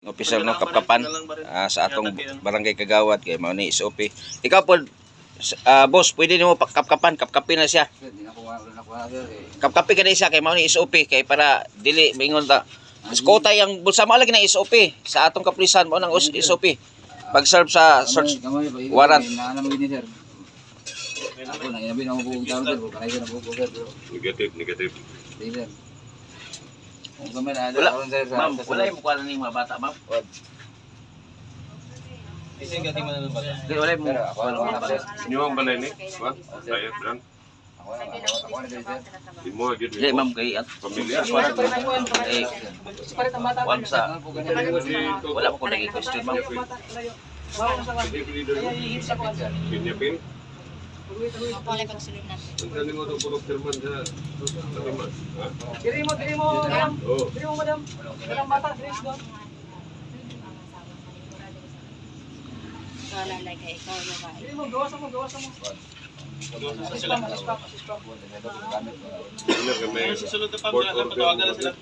Official no kapkapan sa atong barangay Kagawad kay mao ni SOP. Ikaw po boss, pwede nimo kapkapin na siya. Kapkapi ka na siya kay mao ni SOP kay para dili mingon ta. Skota yang bulsa mo lagi na SOP sa atong kapulisan mo nang SOP. Pag serve sa search warrant. Ako na inabi na mo buong tao sir, kanay na buong sir. Negative. Sir. Kung kami na ada sir sa Ma'am, wala yung mukha ng mga bata, ma'am. Ising gati man ng bata. Di wala yung mukha. Inyo ang balay ni? What? Sayat lang. Ako na sir. Di mo agad Di ma'am kay at pamilya. eh kwan sa wala mo ko naging question ma'am. Pinyapin. Mapalay pagsulod natin. Ang kanin mo itong purok serman sa Taliman. Ha? Diri mo, madam. Oo. Diri mo, madam. Madam bata, diri doon. Ikaw lang like ikaw yung kain. Diri mo, gawas mo. Assist pa. Ano ka may Susunod na pa, court patawagan na order? sila.